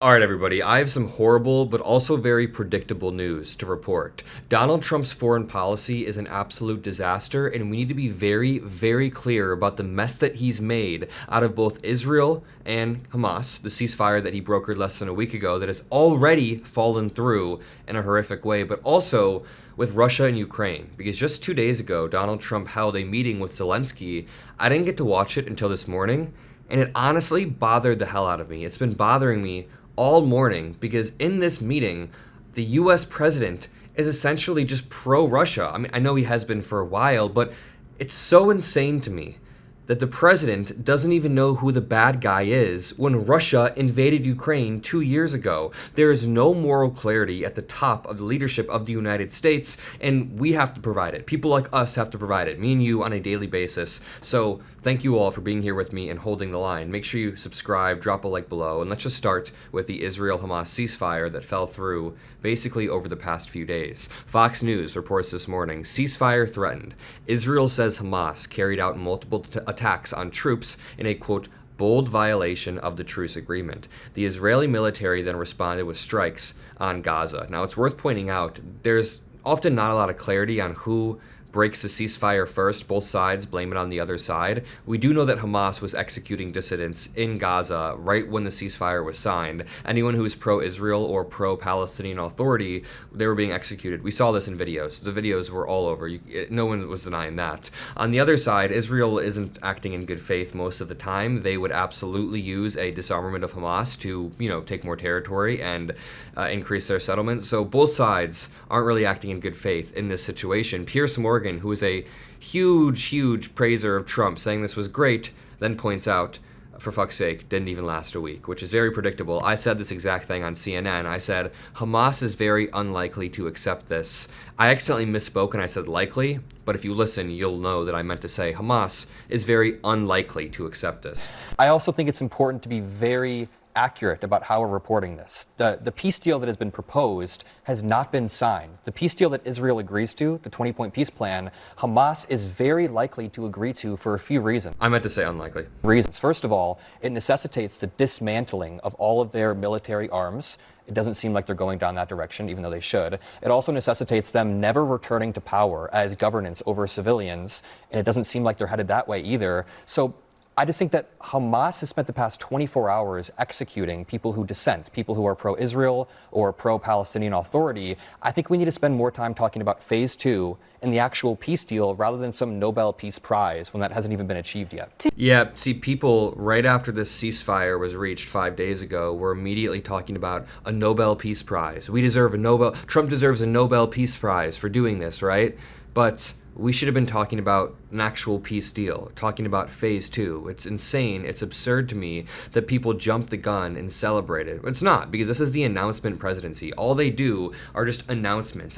All right, everybody, I have some horrible but also very predictable news to report. Donald Trump's foreign policy is an absolute disaster, and we need to be very, very clear about the mess that he's made out of both Israel and Hamas, the ceasefire that he brokered less than a week ago that has already fallen through in a horrific way, but also with Russia and Ukraine. Because just 2 days ago, Donald Trump held a meeting with Zelensky. I didn't get to watch it until this morning, and it honestly bothered the hell out of me. It's been bothering me all morning because in this meeting, the US president is essentially just pro-Russia. I mean, I know he has been for a while, but it's so insane to me that the president doesn't even know who the bad guy is when Russia invaded Ukraine 2 years ago. There is no moral clarity at the top of the leadership of the United States, and we have to provide it. People like us have to provide it, me and you on a daily basis. So thank you all for being here with me and holding the line. Make sure you subscribe, drop a like below, and let's just start with the Israel-Hamas ceasefire that fell through basically over the past few days. Fox News reports this morning, ceasefire threatened. Israel says Hamas carried out multiple attacks on troops in a, quote, bold violation of the truce agreement. The Israeli military then responded with strikes on Gaza. Now, it's worth pointing out, there's often not a lot of clarity on who breaks the ceasefire first. Both sides blame it on the other side. We do know that Hamas was executing dissidents in Gaza right when the ceasefire was signed. Anyone who is pro-Israel or pro-Palestinian Authority, they were being executed. We saw this in videos. The videos were all over. No one was denying that. On the other side, Israel isn't acting in good faith most of the time. They would absolutely use a disarmament of Hamas to, take more territory and increase their settlements. So both sides aren't really acting in good faith in this situation. Piers Morgan, who is a huge praiser of Trump, saying this was great, then points out, for fuck's sake, didn't even last a week, which is very predictable. I said this exact thing on CNN. I said, Hamas is very unlikely to accept this. I accidentally misspoke and I said likely, but if you listen, you'll know that I meant to say Hamas is very unlikely to accept this. I also think it's important to be very accurate about how we're reporting this. The peace deal that has been proposed has not been signed. The peace deal that Israel agrees to, the 20-point peace plan, Hamas is very likely to agree to for a few reasons. I meant to say unlikely. Reasons. First of all, it necessitates the dismantling of all of their military arms. It doesn't seem like they're going down that direction, even though they should. It also necessitates them never returning to power as governance over civilians, and it doesn't seem like they're headed that way either. So I just think that Hamas has spent the past 24 hours executing people who dissent, people who are pro-Israel or pro-Palestinian Authority. I think we need to spend more time talking about phase 2 and the actual peace deal rather than some Nobel Peace Prize when that hasn't even been achieved yet. Yeah, see, people right after this ceasefire was reached 5 days ago were immediately talking about a Nobel Peace Prize. Trump deserves a Nobel Peace Prize for doing this, right? But we should have been talking about an actual peace deal, talking about phase 2. It's insane. It's absurd to me that people jump the gun and celebrate it. It's not, because this is the announcement presidency. All they do are just announcements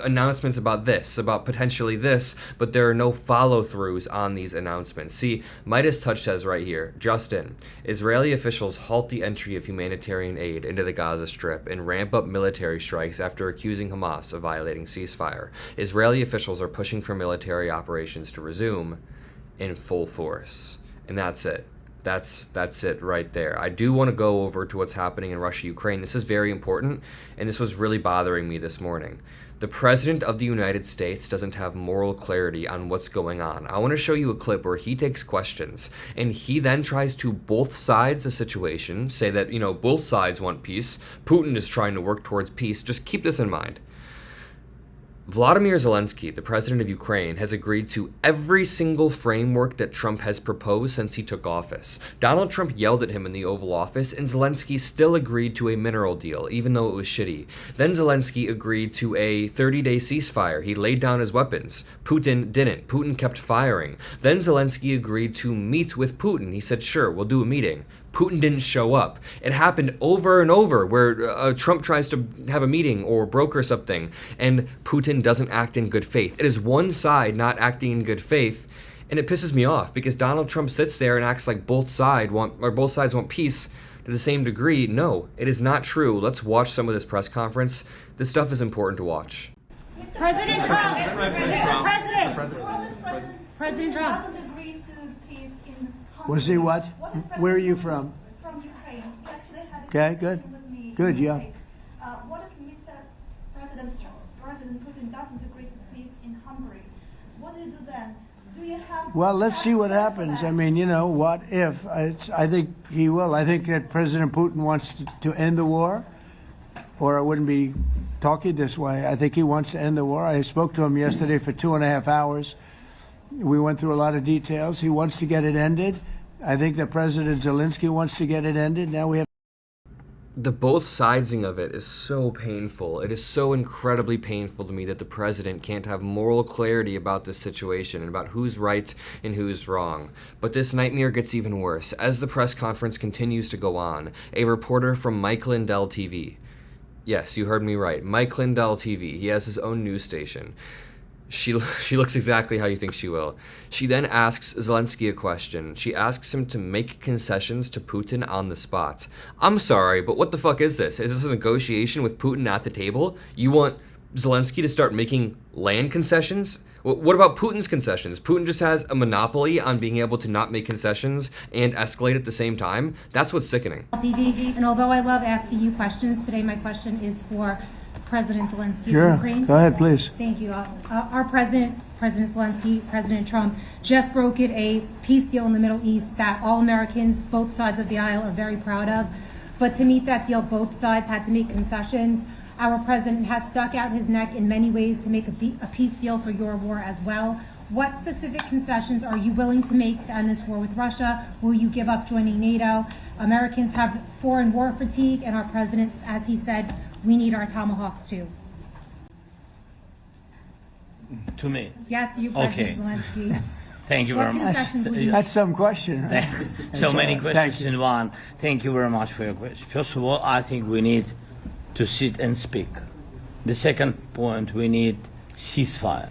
about this, about potentially this, but there are no follow-throughs on these announcements. See, MeidasTouch says right here, Justin, Israeli officials halt the entry of humanitarian aid into the Gaza Strip and ramp up military strikes after accusing Hamas of violating ceasefire. Israeli officials are pushing for military operations to resume in full force. And that's it. That's it right there. I do want to go over to what's happening in Russia, Ukraine. This is very important, and this was really bothering me this morning. The President of the United States doesn't have moral clarity on what's going on. I want to show you a clip where he takes questions, and he then tries to both sides the situation, say that, both sides want peace. Putin is trying to work towards peace. Just keep this in mind. Vladimir Zelensky, the president of Ukraine, has agreed to every single framework that Trump has proposed since he took office. Donald Trump yelled at him in the Oval Office, and Zelensky still agreed to a mineral deal, even though it was shitty. Then Zelensky agreed to a 30-day ceasefire. He laid down his weapons. Putin didn't. Putin kept firing. Then Zelensky agreed to meet with Putin. He said, sure, we'll do a meeting. Putin didn't show up. It happened over and over where Trump tries to have a meeting or broker something and Putin doesn't act in good faith. It is one side not acting in good faith, and it pisses me off because Donald Trump sits there and acts like both sides want peace to the same degree. No, it is not true. Let's watch some of this press conference. This stuff is important to watch. President Trump, President Trump. Was he what? Where are you from? From Ukraine. Okay, good. With me Good, yeah. What if Mr. President Putin doesn't agree to peace in Hungary? What do you do then? Do you have? Well, let's see what happens. I mean, what if? I think he will. I think that President Putin wants to end the war, or I wouldn't be talking this way. I think he wants to end the war. I spoke to him yesterday for 2.5 hours. We went through a lot of details. He wants to get it ended. I think that President Zelensky wants to get it ended. Now we have. The both sidesing of it is so painful. It is so incredibly painful to me that the president can't have moral clarity about this situation and about who's right and who's wrong. But this nightmare gets even worse. As the press conference continues to go on, a reporter from Mike Lindell TV, yes, you heard me right, Mike Lindell TV, he has his own news station. She looks exactly how you think she will. She then asks Zelensky a question. She asks him to make concessions to Putin on the spot. I'm sorry, but what the fuck is this? Is this a negotiation with Putin at the table? You want Zelensky to start making land concessions? What about Putin's concessions? Putin just has a monopoly on being able to not make concessions and escalate at the same time? That's what's sickening. TV, and although I love asking you questions, today my question is for President Zelensky Sure. of Ukraine. Go ahead, please. Thank you. Our President Zelensky, President Trump, just brokered a peace deal in the Middle East that all Americans, both sides of the aisle, are very proud of. But to meet that deal, both sides had to make concessions. Our president has stuck out his neck in many ways to make a peace deal for your war as well. What specific concessions are you willing to make to end this war with Russia? Will you give up joining NATO? Americans have foreign war fatigue, and our president, as he said, we need our tomahawks too. To me. Yes, you, President Zelensky. Thank you What very much. concessions would you That's some question, right? So many questions Thank you. in one. Thank you very much for your question. First of all, I think we need to sit and speak. The second point, we need ceasefire.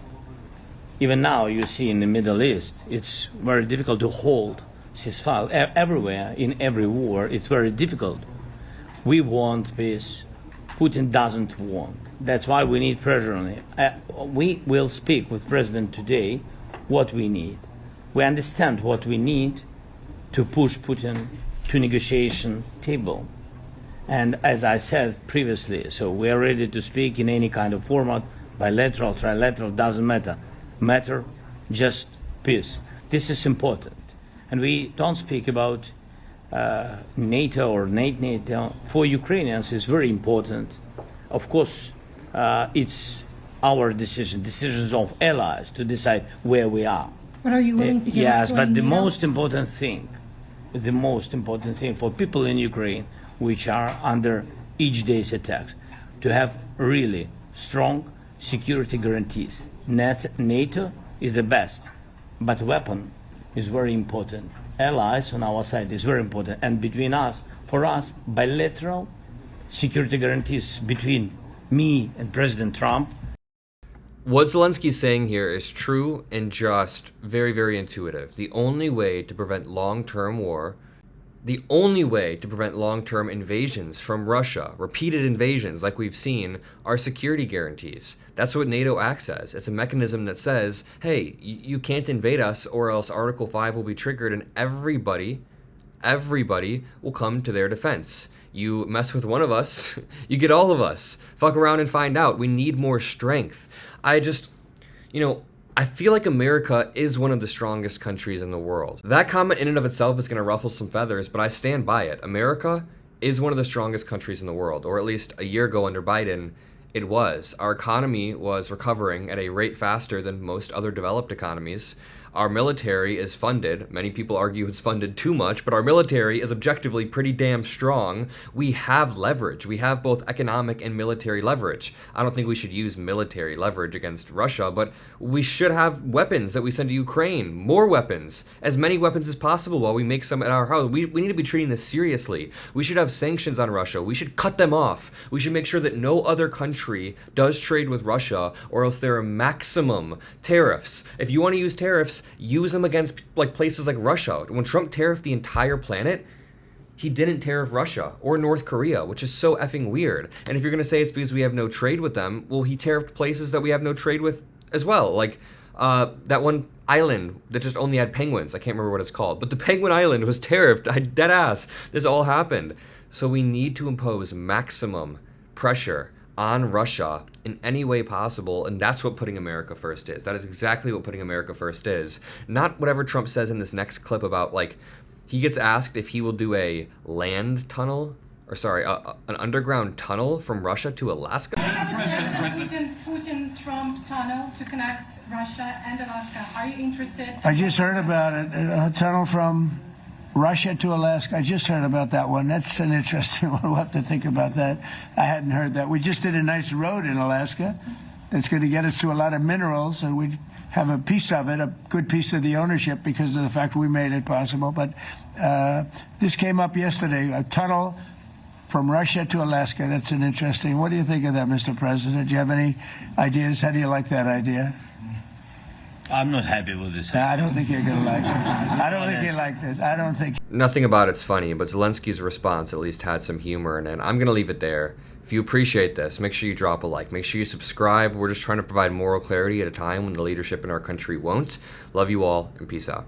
Even now, you see in the Middle East, it's very difficult to hold ceasefire. Everywhere, in every war, it's very difficult. We want peace. Putin doesn't want. That's why we need pressure on him. We will speak with President today what we need. We understand what we need to push Putin to negotiation table. And as I said previously, so we are ready to speak in any kind of format, bilateral, trilateral, doesn't matter. Matter just peace. This is important. And we don't speak about NATO or NATO. For Ukrainians, it's very important. Of course, it's our decisions of allies to decide where we are. But are you willing to give up Yes, but joining the NATO? most important thing for people in Ukraine, which are under each day's attacks, to have really strong security guarantees. NATO is the best, but weapon is very important. Allies on our side is very important, and between us, for us, bilateral security guarantees between me and President Trump. What Zelensky's saying here is true and just very, very intuitive. The only way to prevent long-term war, the only way to prevent long-term invasions from Russia, repeated invasions like we've seen, are security guarantees. That's what NATO acts as. It's a mechanism that says, hey, you can't invade us or else Article 5 will be triggered and everybody will come to their defense. You mess with one of us, you get all of us. Fuck around and find out. We need more strength. I feel like America is one of the strongest countries in the world. That comment in and of itself is going to ruffle some feathers, but I stand by it. America is one of the strongest countries in the world, or at least a year ago under Biden, it was. Our economy was recovering at a rate faster than most other developed economies. Our military is funded. Many people argue it's funded too much, but our military is objectively pretty damn strong. We have leverage. We have both economic and military leverage. I don't think we should use military leverage against Russia, but we should have weapons that we send to Ukraine. More weapons. As many weapons as possible while we make some at our house. We need to be treating this seriously. We should have sanctions on Russia. We should cut them off. We should make sure that no other country does trade with Russia, or else there are maximum tariffs. If you want to use tariffs, use them against places like Russia. When Trump tariffed the entire planet, he didn't tariff Russia or North Korea, which is so effing weird. And if you're going to say it's because we have no trade with them, well, he tariffed places that we have no trade with as well. Like that one island that just only had penguins. I can't remember what it's called. But the Penguin Island was tariffed. Dead ass. This all happened. So we need to impose maximum pressure on Russia in any way possible, and that's what putting America first is. That is exactly what putting America first is. Not whatever Trump says in this next clip about, like, he gets asked if he will do a land tunnel, or sorry, an underground tunnel from Russia to Alaska. Putin-Trump tunnel to connect Russia and Alaska. Are you interested? I just heard about it, a tunnel from Russia to Alaska. I just heard about that one. That's an interesting one. We'll have to think about that. I hadn't heard that. We just did a nice road in Alaska that's going to get us to a lot of minerals, and we have a piece of it, a good piece of the ownership because of the fact we made it possible. But this came up yesterday, a tunnel from Russia to Alaska. That's an interesting. What do you think of that, Mr. President? Do you have any ideas? How do you like that idea? I'm not happy with this. I don't think you're going to like it. I don't think he liked it. I don't think. Nothing about it's funny, but Zelensky's response at least had some humor in it. I'm going to leave it there. If you appreciate this, make sure you drop a like. Make sure you subscribe. We're just trying to provide moral clarity at a time when the leadership in our country won't. Love you all, and peace out.